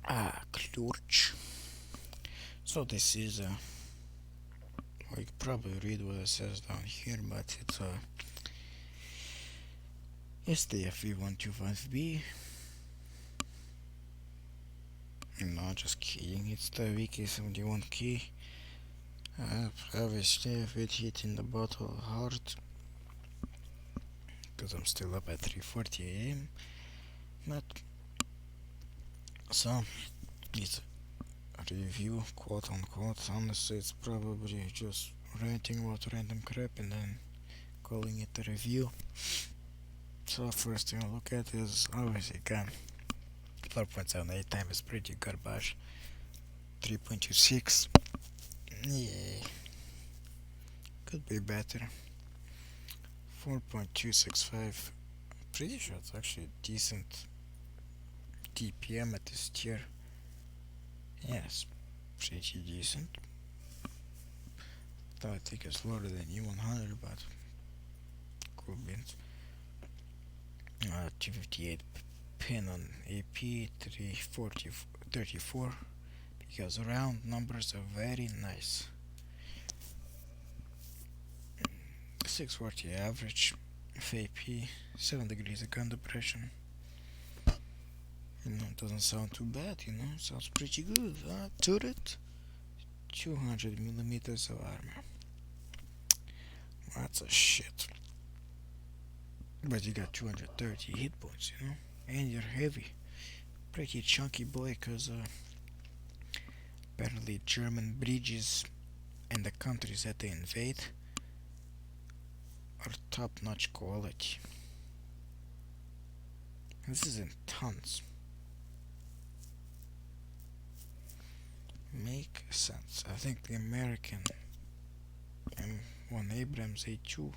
Klurch. So this is well, you can probably read what it says down here, but it's the FV125B. No, just kidding. It's the VK-71 key. Obviously, I've been hitting the bottle hard because I'm still up at 3:40 a.m. But so it's a review, quote unquote. Honestly, it's probably just ranting about random crap and then calling it a review. So first thing I look at is obviously gun. 4.78 time is pretty garbage. 3.26. Yeah, could be better. 4.265. Pretty sure it's actually decent TPM at this tier. Yes, pretty decent. Though I think it's lower than E100, but cool beans. 258 pin on AP, 340, 34, because round numbers are very nice. 640 average, FAP, 7 degrees of gun depression. It doesn't sound too bad, sounds pretty good. Turret, 200 millimeters of armor. That's a shit. But you got 230 hit points, and you're heavy. Pretty chunky boy, cause apparently German bridges and the countries that they invade are top-notch quality. This is in tons. Make sense. I think the American M1 Abrams A2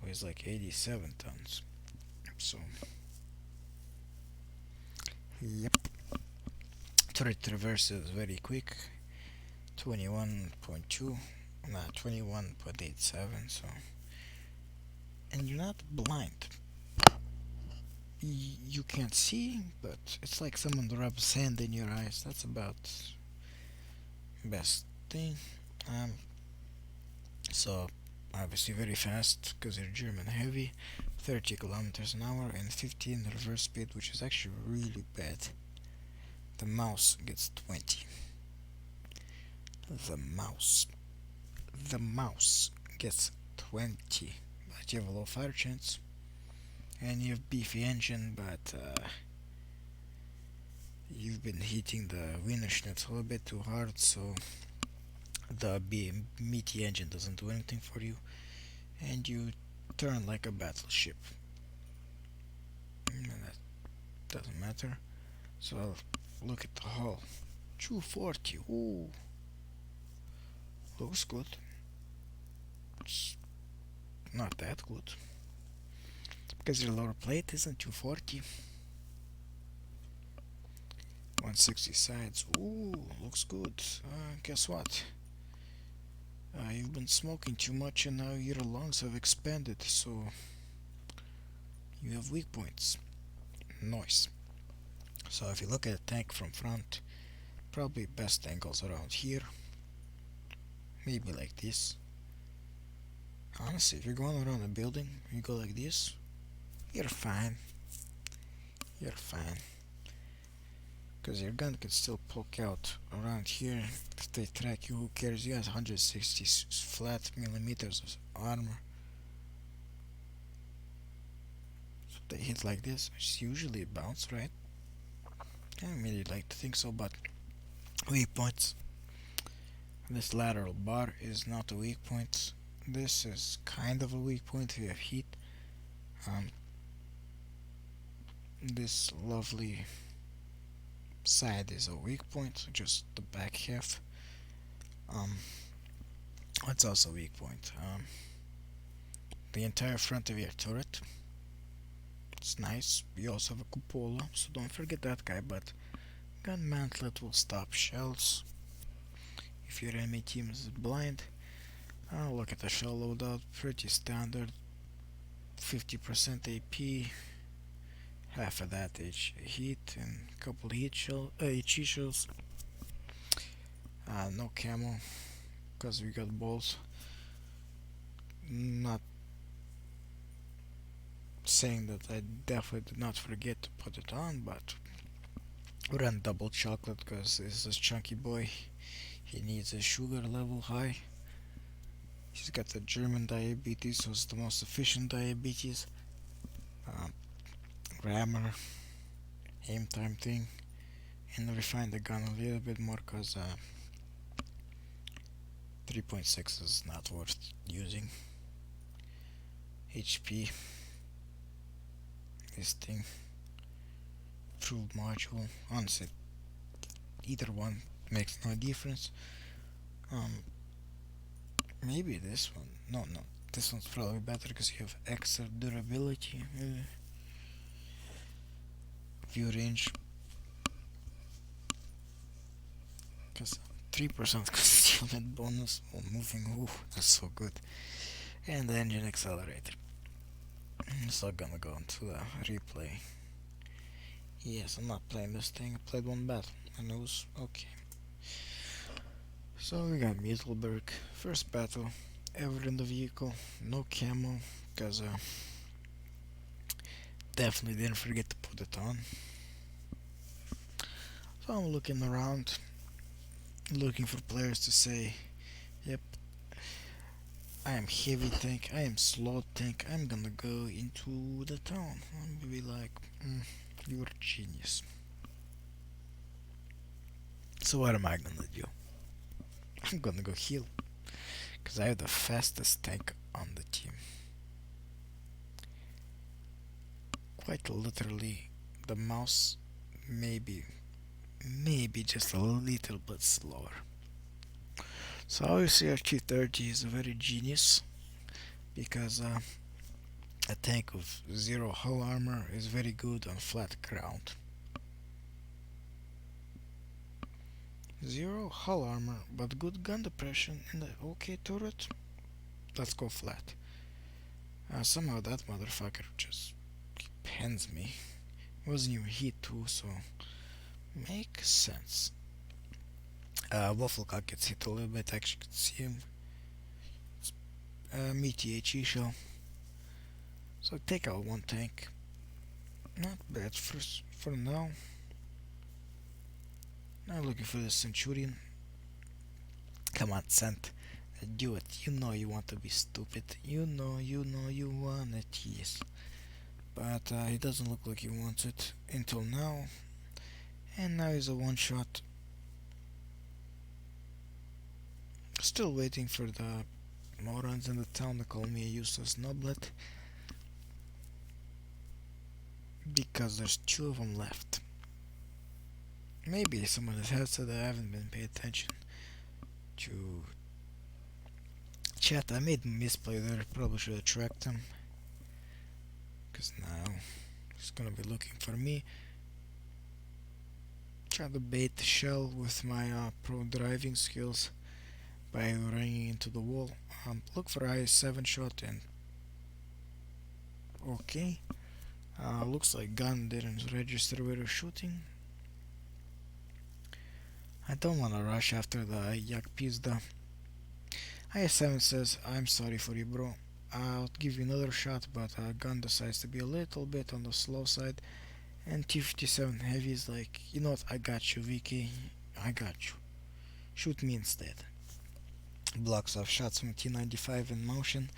weighs like 87 tons. So, yep. Turret reverse is very quick. 21.2, 21.87. So, and you're not blind. You can't see, but it's like someone rubs sand in your eyes. That's about best thing. So obviously very fast because they're German heavy, 30 kilometers an hour and 15 reverse speed, which is actually really bad. The mouse gets 20. The mouse gets 20, but you have a low fire chance and you have beefy engine, but you've been hitting the Wiener Schnitzel a bit too hard, so the meaty engine doesn't do anything for you, and you turn like a battleship. And that doesn't matter. So I'll look at the hull. 240. Ooh, looks good. It's not that good because your lower plate isn't 240. 160 sides. Ooh, looks good. Guess what? You've been smoking too much and now your lungs have expanded, so you have weak points. Nice. So if you look at the tank from front, probably best angles around here. Maybe like this. Honestly, if you're going around a building, you go like this, you're fine. You're fine. Because your gun can still poke out around here if they track you. Who cares? You have 160 flat millimeters of armor. So they hit like this, which is usually a bounce, right? I really like to think so, but weak points. This lateral bar is not a weak point. This is kind of a weak point if you have heat. This lovely side is a weak point, just the back half. What's also a weak point? The entire front of your turret. It's nice. You also have a cupola, so don't forget that guy, but gun mantlet will stop shells. If your enemy team is blind, look at the shell loadout, pretty standard. 50% AP, half of that heat, and couple HE shells. No camo, because we got balls. Not saying that I definitely did not forget to put it on, but we ran double chocolate because this is a chunky boy. He needs a sugar level high. He's got the German diabetes, so it's the most efficient diabetes. Um, Grammar, aim time thing, and refine the gun a little bit more because 3.6 is not worth using. HP, this thing, improved module, honestly, either one makes no difference. Maybe this one, no, this one's probably better because you have extra durability. View range, because 3% concealment bonus while moving, ooh, that's so good. And the engine accelerator. I'm still gonna go into the replay. Yes, I'm not playing this thing. I played one battle and it was okay. So we got Mittelberg, first battle ever in the vehicle, no camo, because definitely didn't forget to put it on. So I'm looking around, looking for players to say, yep, I am heavy tank, I am slow tank, I'm gonna go into the town. I'm gonna be like, you're a genius. So what am I gonna do? I'm gonna go heal, because I have the fastest tank on the team. Quite literally, the mouse maybe just a little bit slower. So obviously our Q30 is very genius because a tank with zero hull armor is very good on flat ground. Zero hull armor, but good gun depression in the okay turret. Let's go flat. Somehow that motherfucker just pens me. Wasn't even hit too, so makes sense. Wafflecock gets hit a little bit. Actually, could see him. Meaty HE shell. So take out one tank. Not bad for now. Now looking for the Centurion. Come on, Cent. Do it. You know you want to be stupid. You know you want it, yes. But he doesn't look like he wants it until now. And now he's a one shot. Still waiting for the morons in the town to call me a useless noblet. Because there's two of them left. Maybe someone has had said that I haven't been paying attention to chat. I made a misplay there. Probably should have tracked him. Because now he's gonna be looking for me. Try to bait the shell with my pro driving skills by running into the wall. Look for IS-7 shot and okay. Looks like gun didn't register where you're shooting. I don't wanna rush after the yak pizda. IS-7 says, I'm sorry for you, bro. I'll give you another shot, but gun decides to be a little bit on the slow side. And T-57 Heavy is like, you know what, I got you, VK. I got you. Shoot me instead. Blocks off shots from T-95 in motion,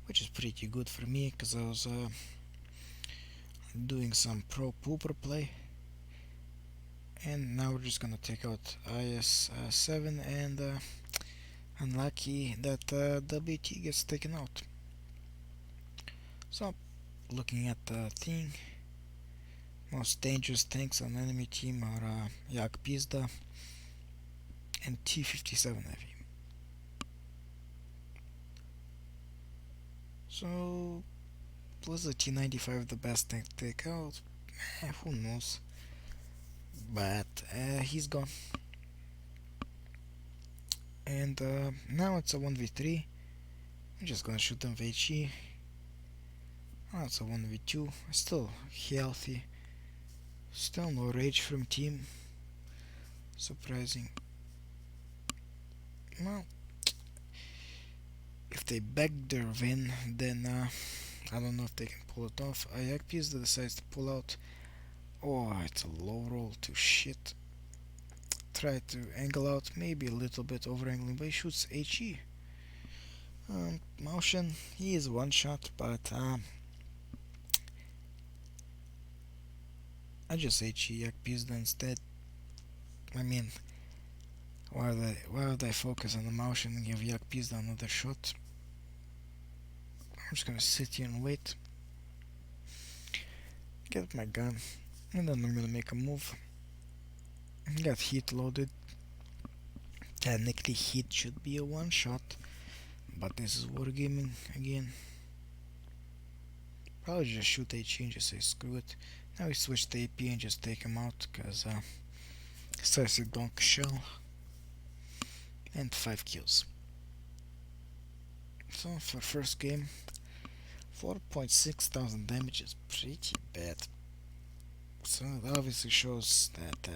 which is pretty good for me, because I was doing some pro pooper play. And now we're just gonna take out IS-7 and unlucky that WT gets taken out. So, looking at the thing, most dangerous tanks on enemy team are Yak Pizda and T-57 Heavy. So, was the T-95 the best tank to take out? Who knows? But he's gone. And now it's a 1v3. I'm just gonna shoot them with HE. Now it's a 1v2. Still healthy. Still no rage from team. Surprising. Well, if they beg their win, then I don't know if they can pull it off. Ayak Pizda decides to pull out. Oh, it's a low roll to shit. Try to angle out, maybe a little bit over angling, but he shoots HE. Motion, he is one shot, but I just HE Yak Pizda instead. I mean, why would I focus on the motion and give Yak Pizda another shot? I'm just gonna sit here and wait. Get my gun, and then I'm gonna make a move. Got heat loaded. Technically, heat should be a one shot, but this is wargaming again. Probably just shoot HE and just say screw it. Now we switch to AP and just take him out, cause starts to donk shell. And 5 kills. So for first game, 4.6 thousand damage is pretty bad. So it obviously shows that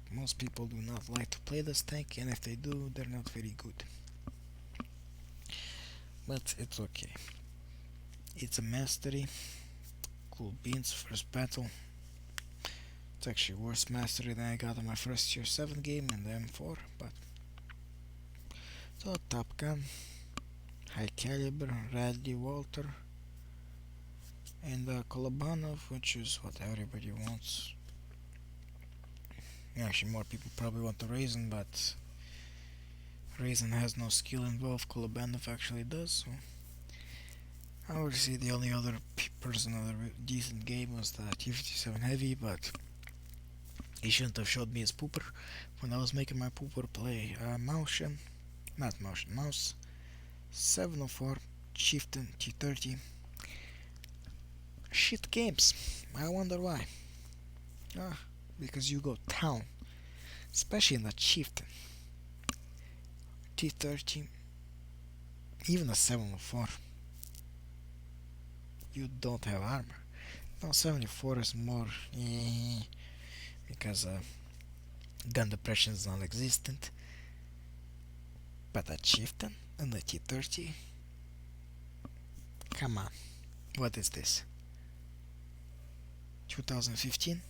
most people do not like to play this tank, and if they do, they're not very good. But it's okay. It's a mastery. Cool beans, first battle. It's actually worse mastery than I got in my first tier 7 game in the M4, but so Top Gun, High Caliber, Radley Walter, and Kolobanov, which is what everybody wants. Actually, more people probably want the Raisin, but Raisin has no skill involved. Kolobanov actually does. So I would say the only other person with a decent game was the T-57 Heavy, but he shouldn't have showed me his pooper when I was making my pooper play. Mouse, 704, Chieftain, T30. Shit games. I wonder why. Because you go town, especially in the Chieftain. T30, even a 704. You don't have armor. No, 74 is more because gun depression is non-existent. But a Chieftain and the T30? Come on, what is this? 2015?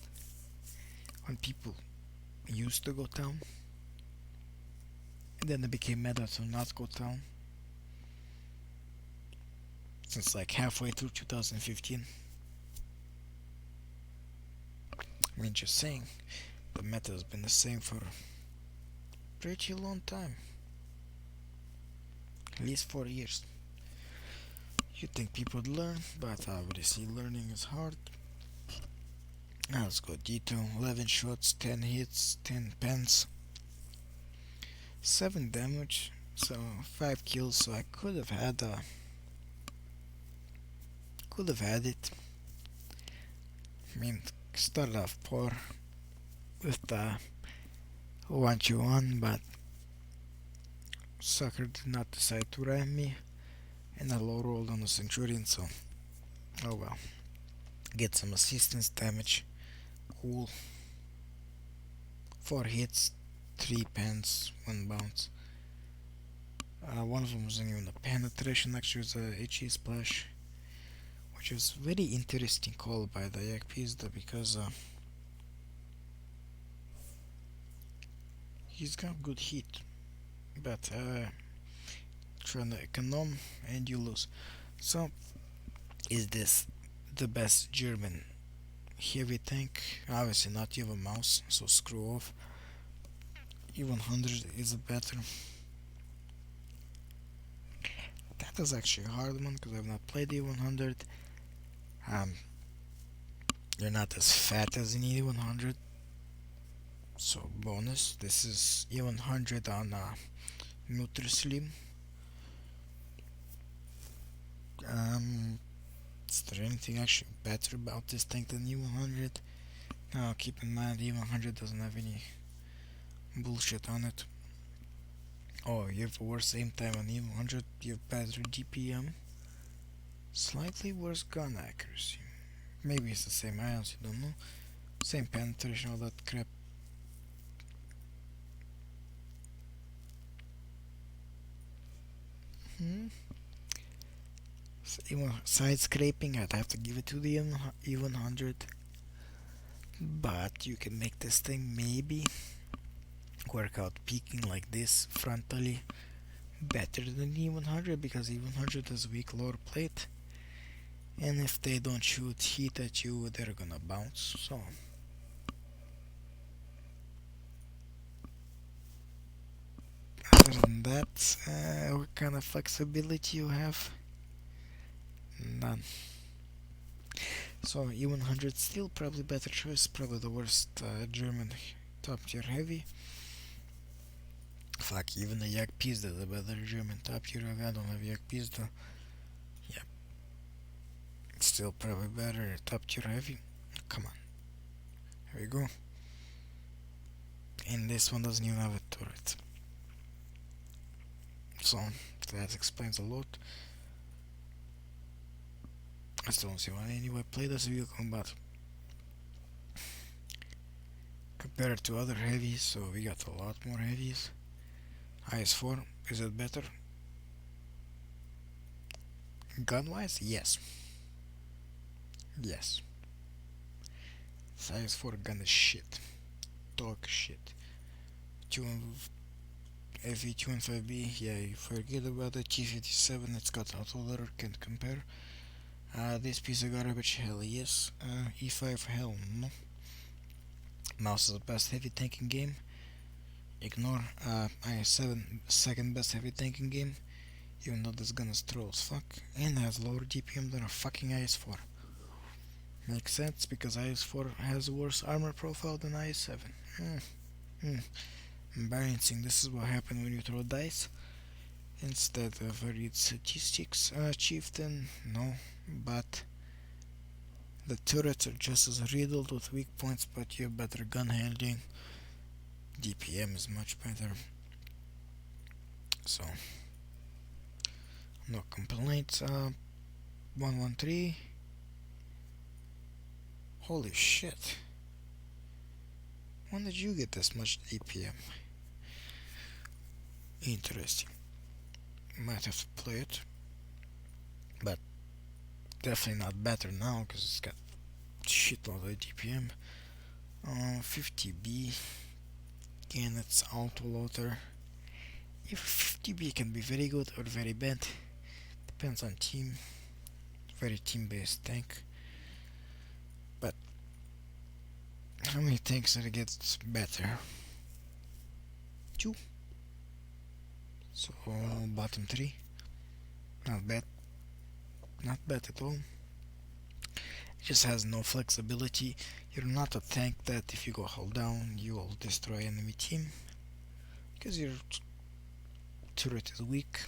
When people used to go town? And then it became meta to not go town? Since like halfway through 2015. I mean, just saying, the meta has been the same for a pretty long time. At least 4 years. You'd think people would learn, but obviously learning is hard. Now let's go D2, 11 shots, 10 hits, 10 pens, 7 damage, so 5 kills, so I could have had it. I mean, started off poor with the 1-2-1, but sucker did not decide to ram me, and I low rolled on the Centurion, so oh well. Get some assistance damage. Cool. 4 hits, 3 pens, 1 bounce. One of them wasn't even a penetration, actually it was a HE splash, which was very interesting call by the Yak Pizda because he's got good hit, but trying to econom and you lose. So is this the best German heavy tank? Obviously not. You have a mouse, so screw off. E100 is a better. That is actually a hard one because I've not played E100. You're not as fat as in E100, so bonus. This is E100 on Nutrislim. Is there anything actually better about this tank than E100? Now keep in mind E100 doesn't have any bullshit on it. Oh, you have worse aim time on E100, you have better DPM, slightly worse gun accuracy. Maybe it's the same, I honestly don't know. Same penetration, all that crap. Hmm. Even side scraping, I'd have to give it to the even 100. But you can make this thing maybe work out peaking like this frontally better than even 100 because even 100 has weak lower plate. And if they don't shoot heat at you, they're gonna bounce. So, other than that, what kind of flexibility you have? None. So, E100 still probably better choice, probably the worst German top tier heavy. Fuck, even the Jagdpizda, the better German top tier heavy. I don't have Jagdpizda. Yeah, still probably better top tier heavy. Come on, here we go. And this one doesn't even have a turret. So, that explains a lot. I still don't see why anyone played this vehicle, but compared to other heavies, so we got a lot more heavies. IS-4, is it better? Gun-wise, yes. Yes. This IS-4 gun is shit. Dog shit. 2 FE215B, yeah, you forget about it. T-57, it's got auto loader, can't compare. This piece of garbage, hell yes. E5, hell no. Mouse is the best heavy tanking game. Ignore IS-7, second best heavy tanking game. Even though this gun is troll as fuck. And has lower DPM than a fucking IS-4. Makes sense because IS-4 has worse armor profile than IS-7. Embarrassing. This is what happens when you throw dice instead of read statistics. Chieftain, no, but the turrets are just as riddled with weak points, but you have better gun handling. DPM is much better. So, no complaints. 113. Holy shit. When did you get this much DPM? Interesting. Might have to play it. But definitely not better now because it's got shitload of DPM. 50B. Again, it's auto loader. If 50B can be very good or very bad, depends on team. Very team based tank. But how many tanks that it gets better? 2. So bottom 3. Not bad. Not bad at all. It just has no flexibility. You're not a tank that if you go hold down you will destroy enemy team. Because your turret is weak.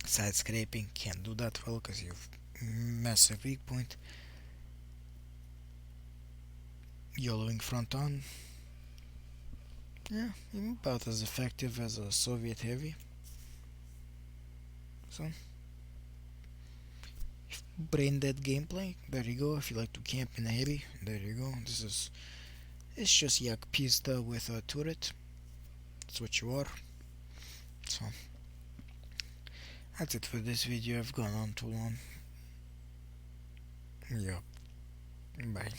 Side scraping can't do that well because you have massive weak point. Yellowing front on. Yeah, about as effective as a Soviet heavy. So, brain dead gameplay. There you go. If you like to camp in a heavy, there you go. It's just Yak Pista with a turret. That's what you are. So, that's it for this video. I've gone on too long. Yeah. Bye.